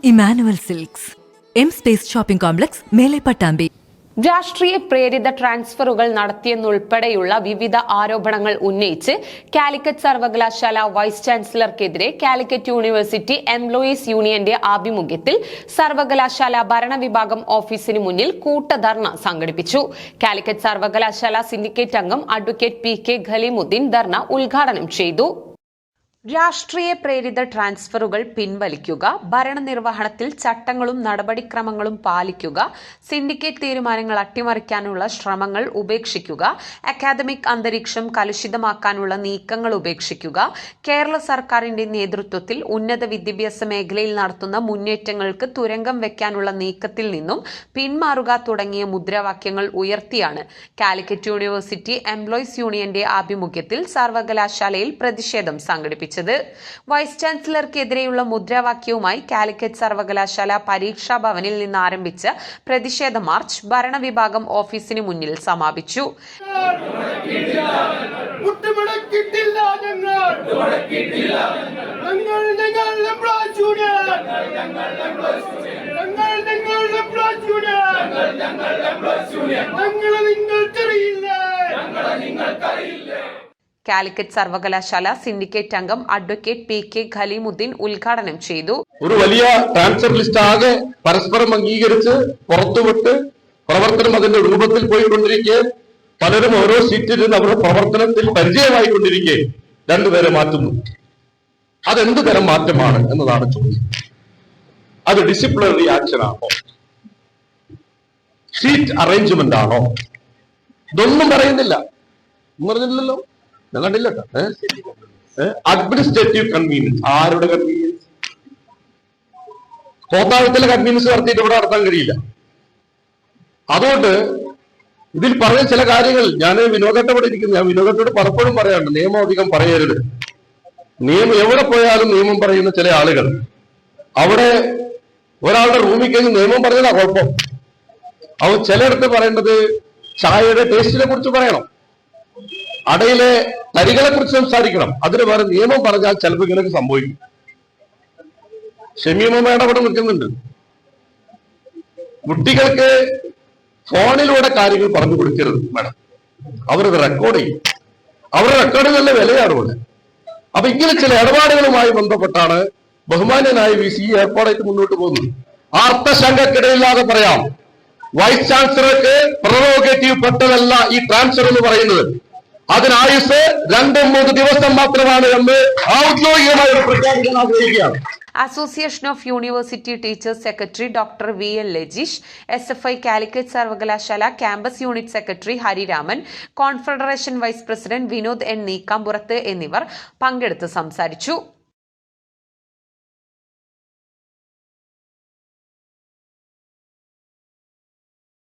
Emmanuel silks M space shopping complex മേലെ പട്ടാമ്പി. രാഷ്ട്രീയ പ്രേരിത ട്രാൻസ്ഫറുകൾ നടത്തിയെന്നുൾപ്പെടെയുള്ള വിവിധ ആരോപണങ്ങൾ ഉന്നയിച്ച് കാലിക്കറ്റ് സർവകലാശാല വൈസ് ചാൻസലർക്കെതിരെ കാലിക്കറ്റ് യൂണിവേഴ്സിറ്റി എംപ്ലോയീസ് യൂണിയന്റെ ആഭിമുഖ്യത്തിൽ സർവകലാശാല ഭരണവിഭാഗം ഓഫീസിന് മുന്നിൽ കൂട്ടധർണ സംഘടിപ്പിച്ചു. കാലിക്കറ്റ് സർവകലാശാല സിൻഡിക്കേറ്റ് അംഗം അഡ്വക്കേറ്റ് പി.കെ. ഖലീമുദ്ദീൻ ധർണ ഉദ്ഘാടനം ചെയ്തു. രാഷ്ട്രീയ പ്രേരിത ട്രാൻസ്ഫറുകൾ പിൻവലിക്കുക, ഭരണനിർവഹണത്തിൽ ചട്ടങ്ങളും നടപടിക്രമങ്ങളും പാലിക്കുക, സിൻഡിക്കേറ്റ് തീരുമാനങ്ങൾ അട്ടിമറിക്കാനുള്ള ശ്രമങ്ങൾ ഉപേക്ഷിക്കുക, അക്കാദമിക് അന്തരീക്ഷം കലുഷിതമാക്കാനുള്ള നീക്കങ്ങൾ ഉപേക്ഷിക്കുക, കേരള സർക്കാരിന്റെ നേതൃത്വത്തിൽ ഉന്നത വിദ്യാഭ്യാസ മേഖലയിൽ നടത്തുന്ന മുന്നേറ്റങ്ങൾക്ക് തുരങ്കം വെക്കാനുള്ള നീക്കത്തിൽ നിന്നും പിന്മാറുക തുടങ്ങിയ മുദ്രാവാക്യങ്ങൾ ഉയർത്തിയാണ് കാലിക്കറ്റ് യൂണിവേഴ്സിറ്റി എംപ്ലോയീസ് യൂണിയന്റെ ആഭിമുഖ്യത്തിൽ സർവകലാശാലയിൽ പ്രതിഷേധം സംഘടിപ്പിച്ചത്. വൈസ് ചാൻസലർക്കെതിരെയുള്ള മുദ്രാവാക്യവുമായി കാലിക്കറ്റ് സർവകലാശാല പരീക്ഷാ ഭവനിൽ നിന്ന് ആരംഭിച്ച പ്രതിഷേധ മാർച്ച് ഭരണവിഭാഗം ഓഫീസിന് മുന്നിൽ സമാപിച്ചു. കാലിക്കറ്റ് സർവകലാശാല സിൻഡിക്കേറ്റ് അംഗം അഡ്വക്കേറ്റ് പി.കെ. ഖലീമുദ്ദീൻ ഉദ്ഘാടനം ചെയ്തു. ഒരു വലിയ ട്രാൻസ്ഫർ ലിസ്റ്റ് ആകെ പരസ്പരം അംഗീകരിച്ച് പുറത്തുവിട്ട് പ്രവർത്തനം അതിന്റെ രൂപത്തിൽ പോയിക്കൊണ്ടിരിക്കെ പലരും ഓരോ സീറ്റിൽ നിന്ന് അവരുടെ പ്രവർത്തനത്തിൽ പരിചയമായിക്കൊണ്ടിരിക്കെ രണ്ടുപേരെ മാറ്റുന്നു. അതെന്ത് തരം മാറ്റമാണ് എന്നതാണ് ചോദ്യം. അത് ഡിസിപ്ലിനറി ആക്ഷൻ ആണോ, സീറ്റ് അറേഞ്ച്മെന്റ് ആണോ? ഇതൊന്നും പറയുന്നില്ല. പറഞ്ഞില്ലല്ലോ, ഞാൻ കണ്ടില്ല. Administrative convenience. ആരുടെ കൺവീനിയൻസ്? കോത്താഴത്തിലെ കൺവീനിയൻസ് നടത്തിയിട്ട് ഇവിടെ നടത്താൻ കഴിയില്ല. അതുകൊണ്ട് ഇതിൽ പറഞ്ഞ ചില കാര്യങ്ങൾ ഞാൻ വിനോദത്തോടെ ഇരിക്കുന്നു. ഞാൻ വിനോദത്തോട് പലപ്പോഴും പറയാറുണ്ട്, നിയമം അധികം പറയരുത്. നിയമം എവിടെ പോയാലും നിയമം പറയുന്ന ചില ആളുകൾ, അവിടെ ഒരാളുടെ റൂമിൽ കഴിഞ്ഞ് നിയമം പറഞ്ഞതാ കുഴപ്പം. അവൻ ചിലയിടത്ത് പറയേണ്ടത് ചായയുടെ ടേസ്റ്റിനെ കുറിച്ച് പറയണം, അടയിലെ തരികളെ കുറിച്ച് സംസാരിക്കണം. അതിന് വേറെ നിയമം പറഞ്ഞാൽ ചിലപ്പോൾ ഇങ്ങനെയൊക്കെ സംഭവിക്കും. ഷമീമയുടെ അവിടെ നിൽക്കുന്നുണ്ട്. കുട്ടികൾക്ക് ഫോണിലൂടെ കാര്യങ്ങൾ പറഞ്ഞു കൊടുക്കരുത് മാഡം. അവരത് റെക്കോർഡ് ചെയ്യും. അവരുടെ റെക്കോർഡിന് നല്ല വിലയാണ് ഇവിടെ. അപ്പൊ ഇങ്ങനെ ചില ഇടപാടുകളുമായി ബന്ധപ്പെട്ടാണ് ബഹുമാന്യനായ VC ഏർപ്പാടായിട്ട് മുന്നോട്ട് പോകുന്നത്. ആ അർത്ഥശങ്കക്കിടയില്ലാതെ പറയാം, വൈസ് ചാൻസലർക്ക് പ്രൊറോഗേറ്റീവ് പെട്ടതല്ല ഈ ട്രാൻസ്ഫർ എന്ന് പറയുന്നത്. അതിനായുസ് 2-3 ദിവസം മാത്രമാണ് എന്ന് ഔദ്യോഗികമായി പ്രഖ്യാപിക്കാൻ ആഗ്രഹിക്കുകയാണ്. Association of university teachers secretary doctor VL Lajeesh, SFI Calicut സർവകലാശാല campus unit secretary Hariraman, confederation vice president Vinod N Neekkampurath എന്നിവർ പങ്കെടുത്ത് സംസാരിച്ചു.